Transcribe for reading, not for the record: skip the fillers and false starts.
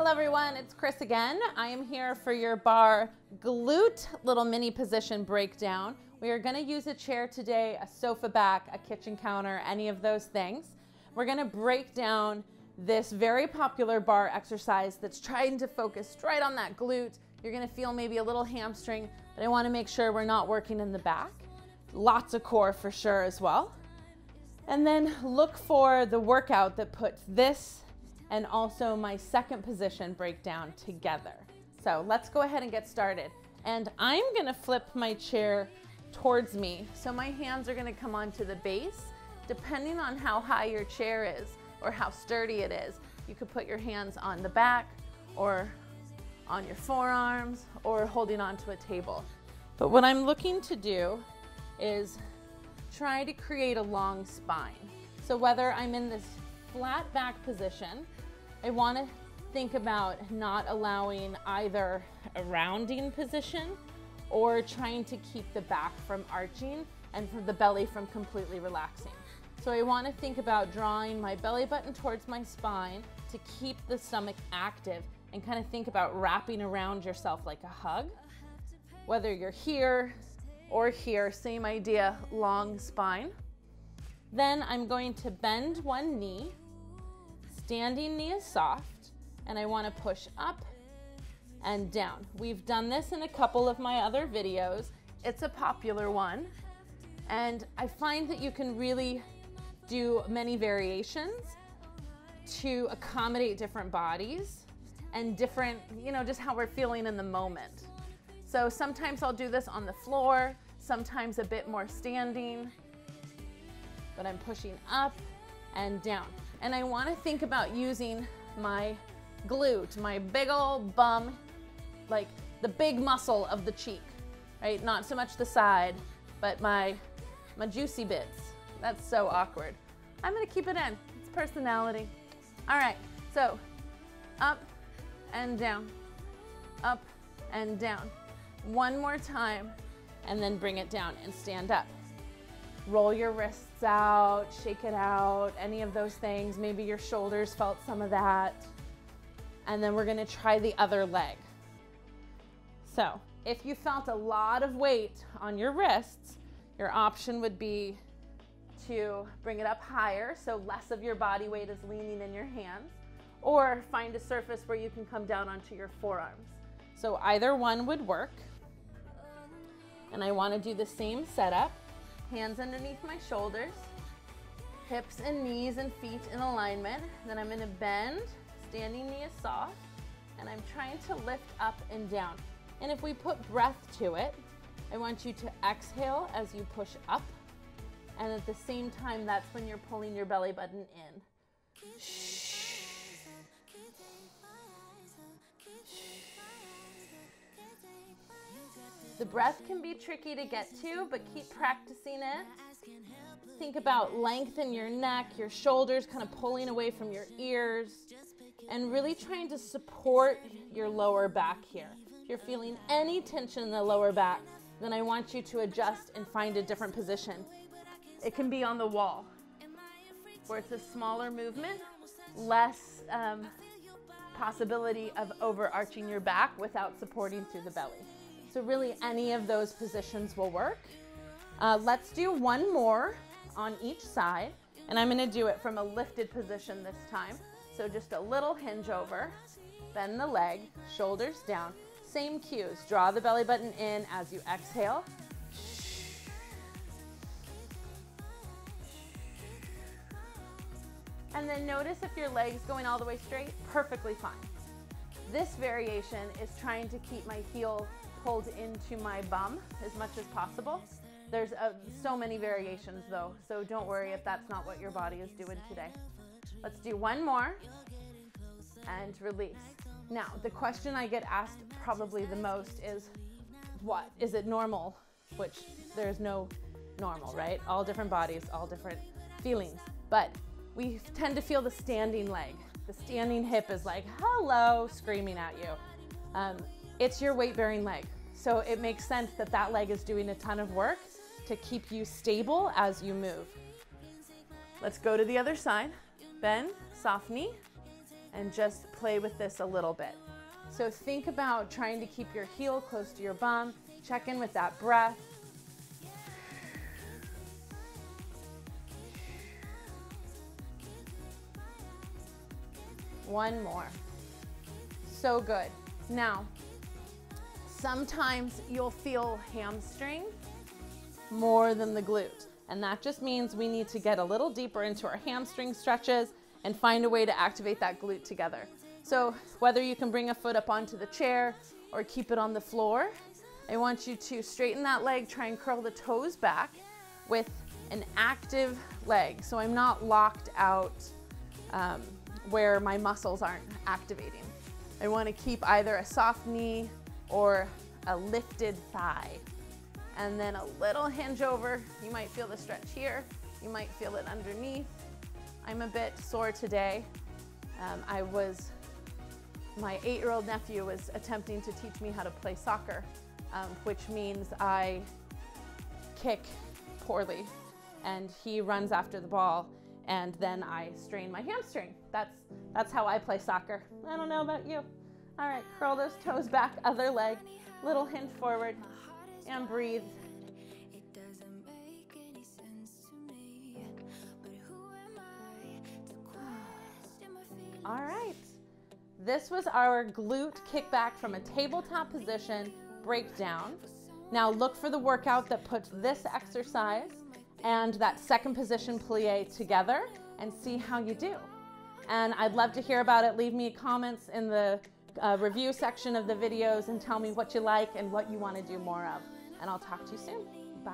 Hello everyone, it's Kris again. I am here for your Barre glute little mini position breakdown. We are going to use a chair today, a sofa back, a kitchen counter, any of those things. We're going to break down this very popular Barre exercise that's trying to focus right on that glute. You're going to feel maybe a little hamstring, but I want to make sure we're not working in the back. Lots of core for sure as well. And then look for the workout that puts this and also my second position breakdown together. So let's go ahead and get started. And I'm gonna flip my chair towards me. So my hands are gonna come onto the base. Depending on how high your chair is or how sturdy it is, you could put your hands on the back or on your forearms or holding onto a table. But what I'm looking to do is try to create a long spine. So whether I'm in this flat back position, I want to think about not allowing either a rounding position or trying to keep the back from arching and for the belly from completely relaxing. So I want to think about drawing my belly button towards my spine to keep the stomach active and kind of think about wrapping around yourself like a hug. Whether you're here or here, same idea, long spine. Then I'm going to bend one knee. Standing knee is soft, and I want to push up and down. We've done this in a couple of my other videos. It's a popular one, and I find that you can really do many variations to accommodate different bodies and different, just how we're feeling in the moment. So sometimes I'll do this on the floor, sometimes a bit more standing, but I'm pushing up and down. And I want to think about using my glute, my big old bum, like the big muscle of the cheek, right? Not so much the side, but my juicy bits. That's so awkward. I'm going to keep it in. It's personality. All right, so up and down, up and down. One more time, and then bring it down and stand up. Roll your wrists out, shake it out, any of those things. Maybe your shoulders felt some of that. And then we're gonna try the other leg. So if you felt a lot of weight on your wrists, your option would be to bring it up higher, so less of your body weight is leaning in your hands, or find a surface where you can come down onto your forearms. So either one would work. And I wanna do the same setup. Hands underneath my shoulders, hips and knees and feet in alignment. Then I'm gonna bend, standing knee is soft, and I'm trying to lift up and down. And if we put breath to it, I want you to exhale as you push up, and at the same time, that's when you're pulling your belly button in. The breath can be tricky to get to, but keep practicing it. Think about length in your neck, your shoulders kind of pulling away from your ears, and really trying to support your lower back here. If you're feeling any tension in the lower back, then I want you to adjust and find a different position. It can be on the wall, where it's a smaller movement, less possibility of overarching your back without supporting through the belly. So really any of those positions will work. Let's do one more on each side, and I'm gonna do it from a lifted position this time. So just a little hinge over, bend the leg, shoulders down. Same cues, draw the belly button in as you exhale. And then notice if your leg's going all the way straight, perfectly fine. This variation is trying to keep my heel pulled into my bum as much as possible. There's so many variations though, so don't worry if that's not what your body is doing today. Let's do one more and release. Now, the question I get asked probably the most is, what? Is it normal? Which there's no normal, right? All different bodies, all different feelings. But we tend to feel the standing leg. The standing hip is like, hello, screaming at you. It's your weight-bearing leg. So it makes sense that that leg is doing a ton of work to keep you stable as you move. Let's go to the other side. Bend, soft knee, and just play with this a little bit. So think about trying to keep your heel close to your bum. Check in with that breath. One more. So good. Now, sometimes you'll feel hamstring more than the glute, and that just means we need to get a little deeper into our hamstring stretches and find a way to activate that glute together. So whether you can bring a foot up onto the chair or keep it on the floor, I want you to straighten that leg, try and curl the toes back with an active leg. So I'm not locked out where my muscles aren't activating. I want to keep either a soft knee or a lifted thigh. And then a little hinge over. You might feel the stretch here. You might feel it underneath. I'm a bit sore today. My 8-year-old nephew was attempting to teach me how to play soccer, which means I kick poorly, and he runs after the ball, and then I strain my hamstring. That's how I play soccer. I don't know about you. All right, curl those toes back, other leg, little hinge forward, and breathe. All right. This was our glute kickback from a tabletop position breakdown. Now look for the workout that puts this exercise and that second position plie together and see how you do. And I'd love to hear about it. Leave me comments in the review section of the videos and tell me what you like and what you want to do more of. And I'll talk to you soon. Bye.